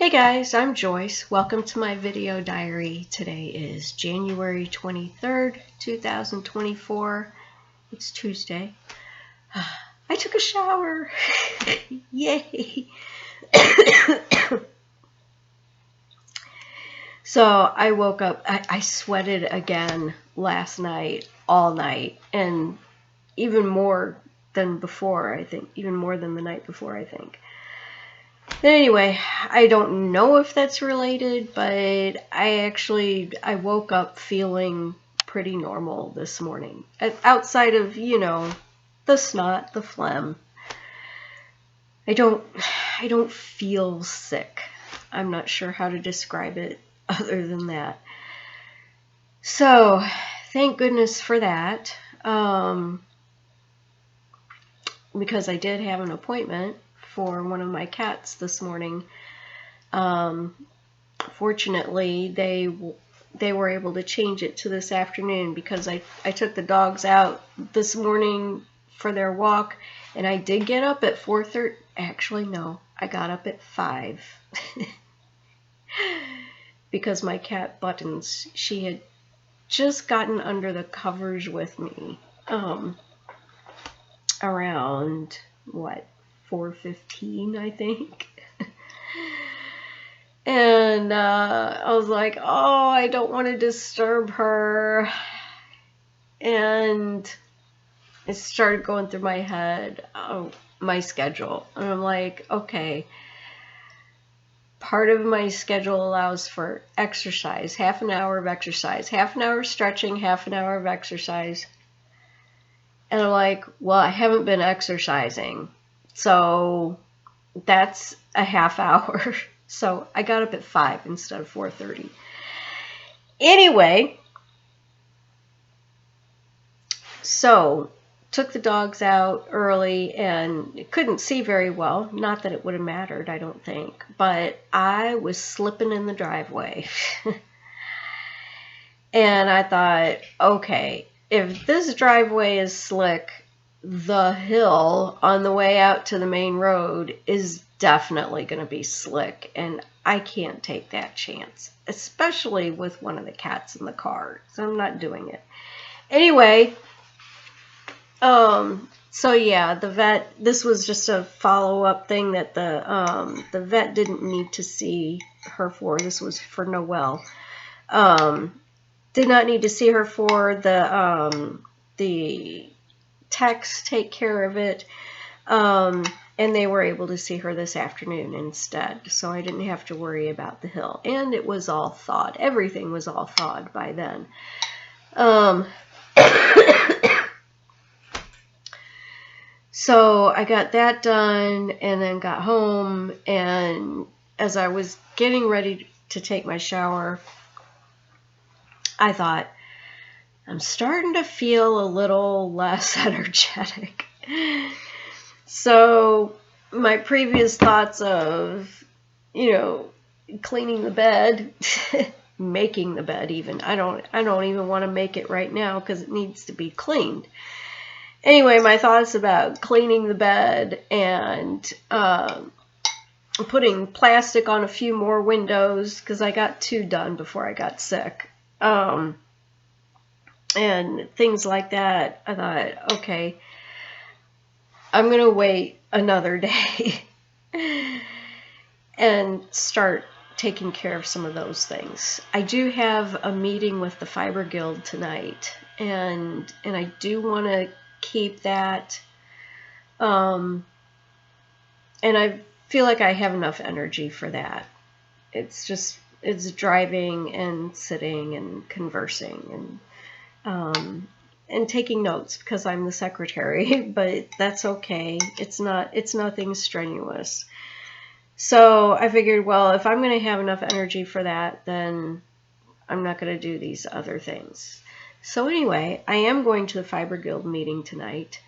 Hey guys, I'm Joyce. Welcome to my video diary. Today is January 23rd, 2024. It's Tuesday. I took a shower. Yay! So I woke up, I sweated again last night, all night, and even more than before, I think. Even more than the night before, I think. But anyway, I don't know if that's related, but I woke up feeling pretty normal this morning. Outside of, the snot, the phlegm. I don't feel sick. I'm not sure how to describe it other than that. So, thank goodness for that. Because I did have an appointment for one of my cats this morning. Fortunately, they were able to change it to this afternoon because I took the dogs out this morning for their walk, and I did get up at 4:30. Actually, no, I got up at 5 because my cat Buttons, she had just gotten under the covers with me around, 4:15, I think. And I was like, oh, I don't want to disturb her. And it started going through my head, my schedule. And I'm like, okay, part of my schedule allows for exercise, half an hour of exercise, half an hour of stretching, half an hour of exercise. And I'm like, well, I haven't been exercising, so that's a half hour. So I got up at 5 instead of 4:30. Anyway, so took the dogs out early and couldn't see very well. Not that it would have mattered, I don't think. But I was slipping in the driveway. And I thought, okay, if this driveway is slick, the hill on the way out to the main road is definitely going to be slick, and I can't take that chance, especially with one of the cats in the car, so I'm not doing it. Anyway, so yeah, the vet, this was just a follow-up thing that the vet didn't need to see her for. This was for Noelle. Did not need to see her for the techs take care of it, and they were able to see her this afternoon instead, so I didn't have to worry about the hill, and it was all thawed. Everything was all thawed by then. So I got that done and then got home, and as I was getting ready to take my shower, I thought, I'm starting to feel a little less energetic. So my previous thoughts of, cleaning the bed, making the bed even. I don't even want to make it right now because it needs to be cleaned. Anyway, my thoughts about cleaning the bed and putting plastic on a few more windows because I got 2 done before I got sick. And things like that. I thought, okay, I'm going to wait another day and start taking care of some of those things. I do have a meeting with the Fiber Guild tonight, and I do want to keep that. And I feel like I have enough energy for that. It's driving and sitting and conversing and taking notes because I'm the secretary, but that's okay. It's nothing strenuous. So I figured, well, if I'm going to have enough energy for that, then I'm not going to do these other things. So anyway, I am going to the Fiber Guild meeting tonight.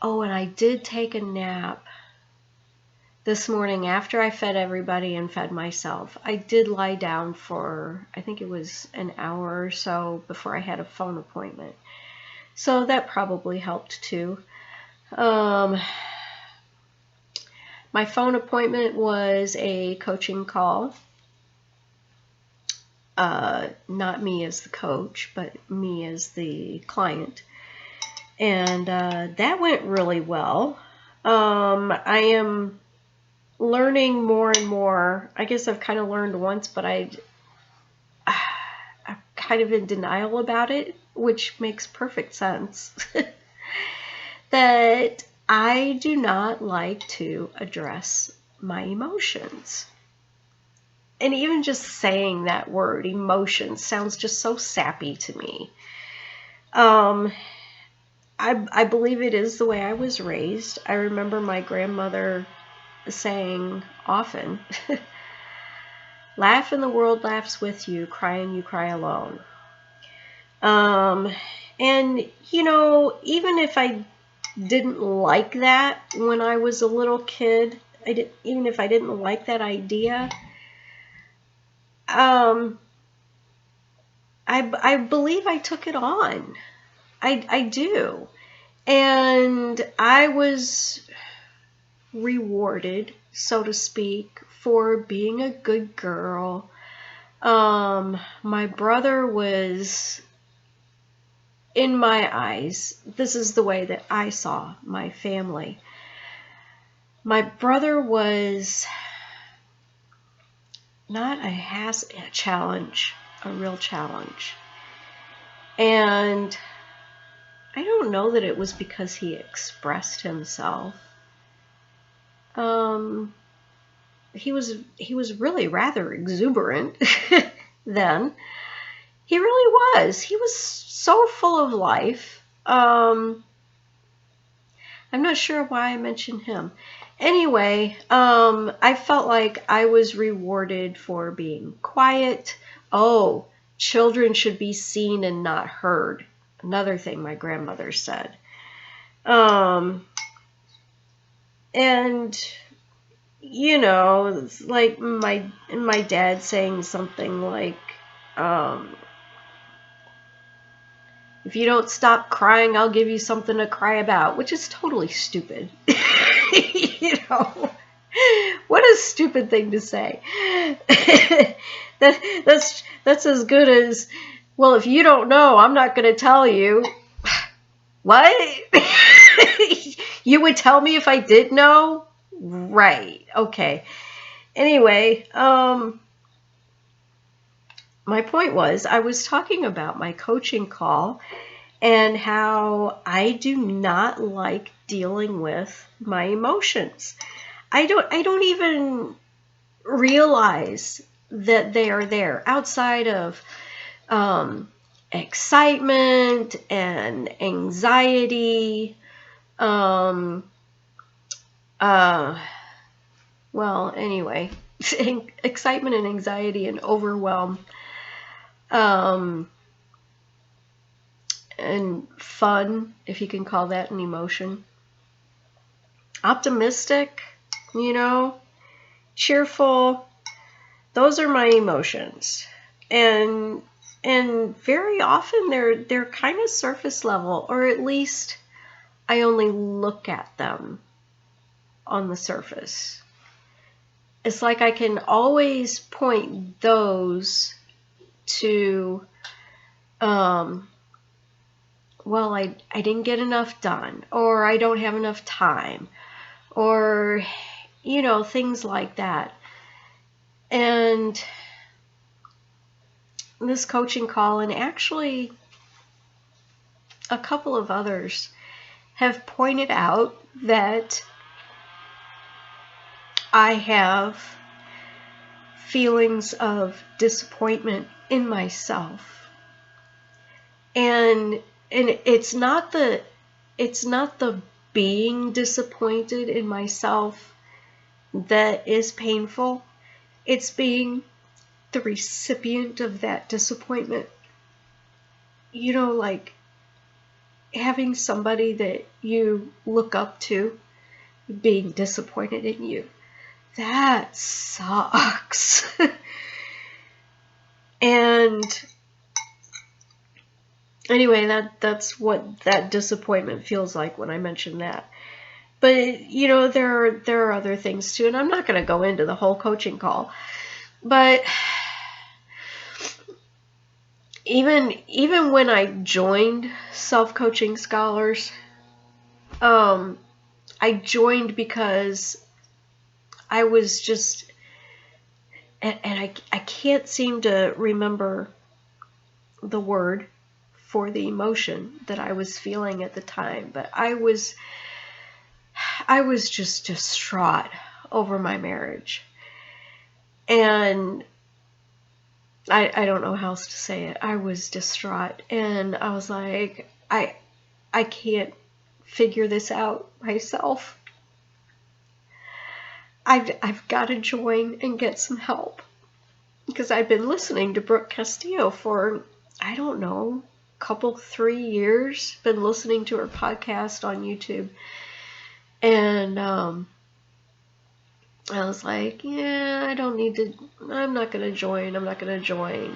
Oh, and I did take a nap this morning after I fed everybody and fed myself. I did lie down for, I think it was an hour or so before I had a phone appointment. So that probably helped too. My phone appointment was a coaching call. Not me as the coach, but me as the client. And that went really well. I am learning more and more. I guess I've kind of learned once, but I'm kind of in denial about it, which makes perfect sense. That I do not like to address my emotions. And even just saying that word, emotions, sounds just so sappy to me. I believe it is the way I was raised. I remember my grandmother saying often, laugh and the world laughs with you, cry and you cry alone. And, you know, even if I didn't like that when I was a little kid, even if I didn't like that idea, I believe I took it on. I do. And I was rewarded, so to speak, for being a good girl. My brother was, in my eyes, this is the way that I saw my family. My brother was not a challenge, a real challenge. And I don't know that it was because he expressed himself. He was really rather exuberant then. He really was. He was so full of life. I'm not sure why I mentioned him. Anyway, I felt like I was rewarded for being quiet. Oh, children should be seen and not heard. Another thing my grandmother said. And, you know, it's like my dad saying something like, if you don't stop crying, I'll give you something to cry about, which is totally stupid. You know, what a stupid thing to say. That's as good as, well, if you don't know, I'm not going to tell you. What? You would tell me if I did know? Right. Okay. Anyway, my point was, I was talking about my coaching call and how I do not like dealing with my emotions. I don't even realize that they are there outside of excitement and anxiety. Well, anyway, excitement and anxiety and overwhelm. And fun, if you can call that an emotion. Optimistic, you know, cheerful. Those are my emotions. And very often they're kind of surface level, or at least I only look at them on the surface. It's like I can always point those to well, I didn't get enough done, or I don't have enough time, or, you know, things like that. And this coaching call, and actually a couple of others, have pointed out that I have feelings of disappointment in myself. And it's not the being disappointed in myself that is painful. It's being the recipient of that disappointment. You know, like having somebody that you look up to being disappointed in you. That sucks. And anyway, that's what that disappointment feels like when I mention that. But there are other things too, and I'm not going to go into the whole coaching call. But even when I joined Self-Coaching Scholars, I joined because I was just, and I can't seem to remember the word for the emotion that I was feeling at the time, but I was just distraught over my marriage. And I don't know how else to say it. I was distraught, and I was like, I can't figure this out myself. I've got to join and get some help, because I've been listening to Brooke Castillo for, I don't know, 3 years. Been listening to her podcast on YouTube, and I was like, yeah, I don't need to, I'm not going to join.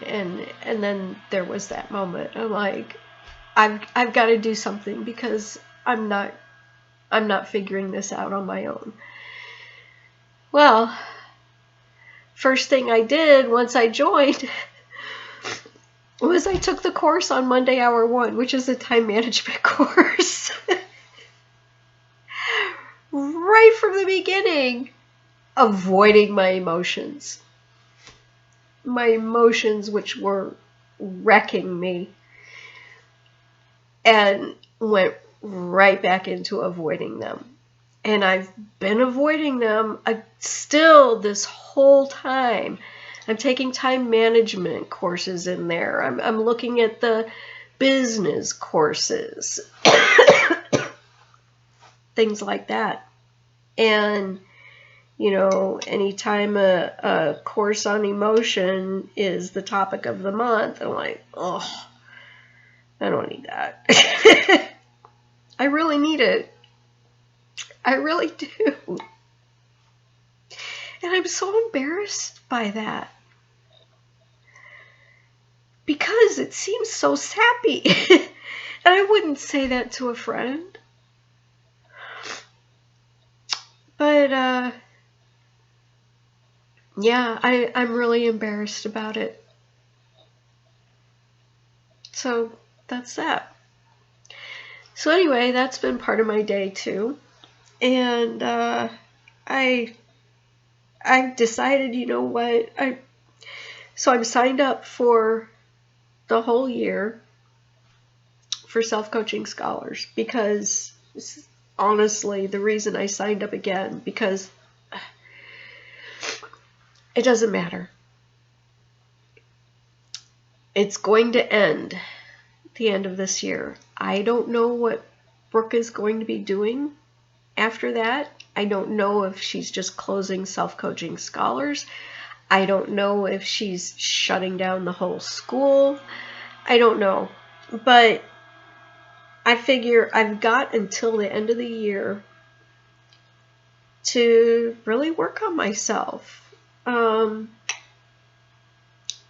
And then there was that moment. I'm like, I've got to do something, because I'm not figuring this out on my own. Well, first thing I did once I joined was I took the course on Monday Hour 1, which is a time management course. Right from the beginning, avoiding my emotions. My emotions, which were wrecking me, and went right back into avoiding them. And I've been avoiding them still this whole time. I'm taking time management courses in there. I'm looking at the business courses, things like that. And, anytime a course on emotion is the topic of the month, I'm like, oh, I don't need that. I really need it. I really do. And I'm so embarrassed by that, because it seems so sappy. And I wouldn't say that to a friend. But, yeah, I'm really embarrassed about it. So that's that. So anyway, that's been part of my day too. And I've decided, you know what, so I'm signed up for the whole year for Self-Coaching Scholars, because honestly, the reason I signed up again, because it doesn't matter. It's going to end at the end of this year. I don't know what Brooke is going to be doing after that. I don't know if she's just closing Self-Coaching Scholars. I don't know if she's shutting down the whole school. I don't know. But I figure I've got until the end of the year to really work on myself.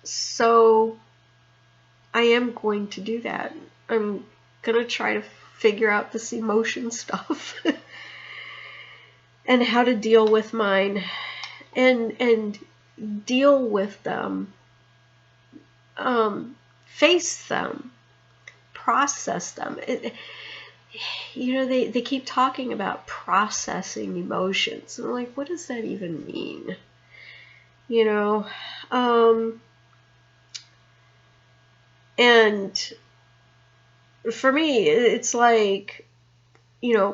So I am going to do that. I'm going to try to figure out this emotion stuff and how to deal with mine, and deal with them, face them, process them. They keep talking about processing emotions. And I'm like, what does that even mean? And for me, it's like,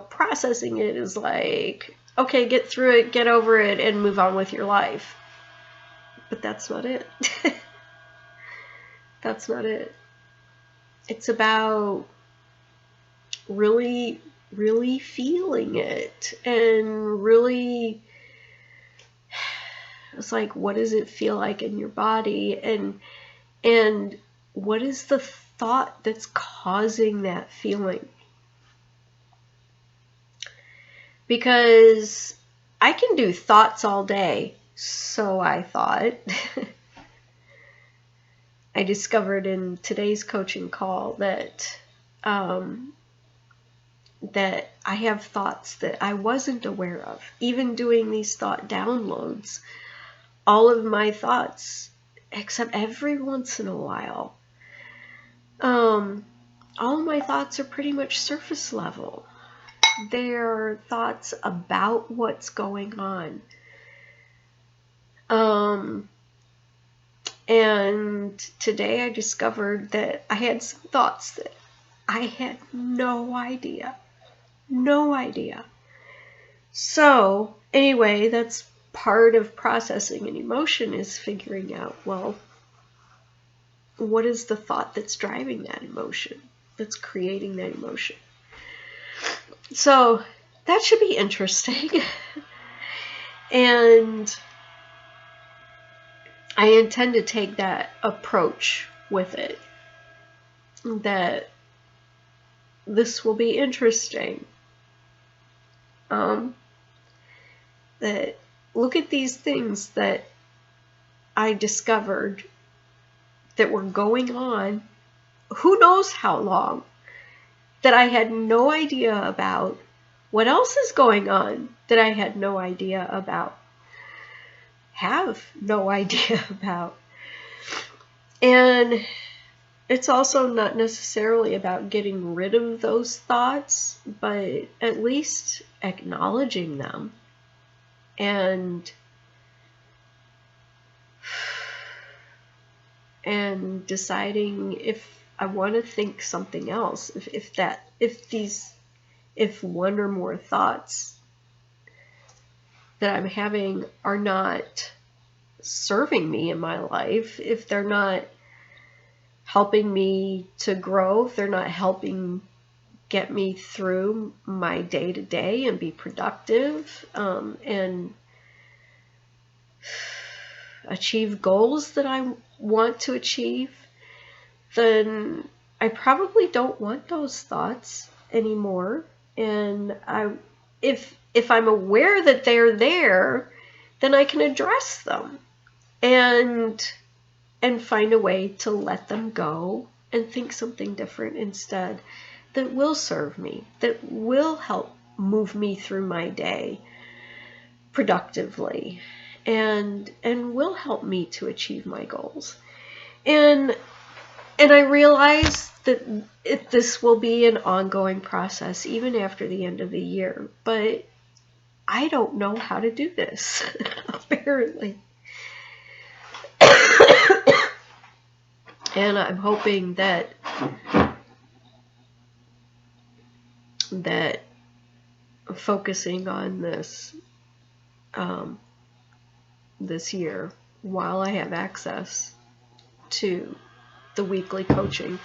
processing it is like, okay, get through it, get over it, and move on with your life. But that's not it. That's not it. It's about really, really feeling it, and really, it's like, what does it feel like in your body, and what is the thought that's causing that feeling? Because I can do thoughts all day, so I thought. I discovered in today's coaching call that that I have thoughts that I wasn't aware of. Even doing these thought downloads, all of my thoughts, except every once in a while, all of my thoughts are pretty much surface level. They're thoughts about what's going on. And today I discovered that I had some thoughts that I had no idea. No idea. So, anyway, that's part of processing an emotion, is figuring out, well, what is the thought that's driving that emotion, that's creating that emotion? So, that should be interesting. And I intend to take that approach with it, that this will be interesting. That look at these things that I discovered that were going on, who knows how long, that I had no idea about. What else is going on that I had no idea about? Have no idea about. And it's also not necessarily about getting rid of those thoughts, but at least acknowledging them and deciding if I want to think something else, if one or more thoughts that I'm having are not serving me in my life, if they're not helping me to grow, if they're not helping get me through my day-to-day and be productive, and achieve goals that I want to achieve, then I probably don't want those thoughts anymore. And if I'm aware that they're there, then I can address them and find a way to let them go and think something different instead, that will serve me, that will help move me through my day productively, and will help me to achieve my goals. And I realize that this will be an ongoing process even after the end of the year, but I don't know how to do this, apparently. And I'm hoping that focusing on this this year, while I have access to the weekly coaching,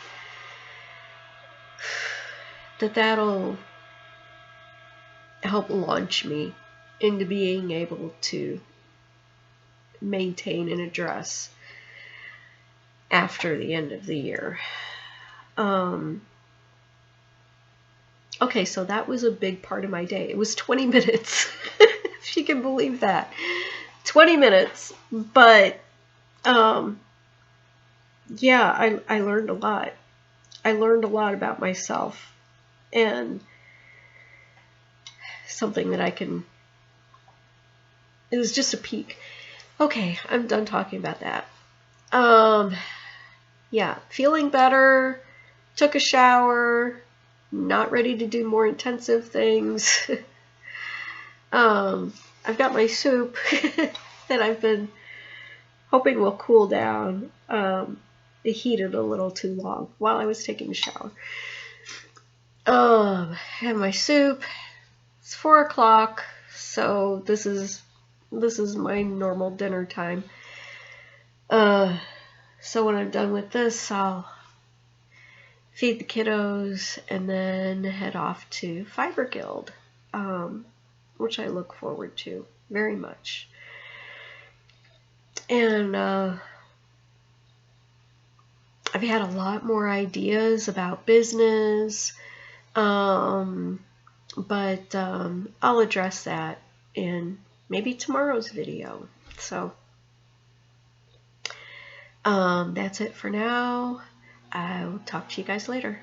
that'll help launch me into being able to maintain and address after the end of the year. Okay, so that was a big part of my day. It was 20 minutes, if you can believe that. 20 minutes, but yeah, I learned a lot. I learned a lot about myself, and something that it was just a peek. Okay, I'm done talking about that. Yeah, feeling better, took a shower, not ready to do more intensive things. I've got my soup that I've been hoping will cool down. It heated a little too long while I was taking a shower. I have my soup. It's 4 o'clock, so this is my normal dinner time. So when I'm done with this, I'll feed the kiddos and then head off to Fiber Guild, which I look forward to very much. And I've had a lot more ideas about business, but I'll address that in maybe tomorrow's video. So that's it for now. I will talk to you guys later.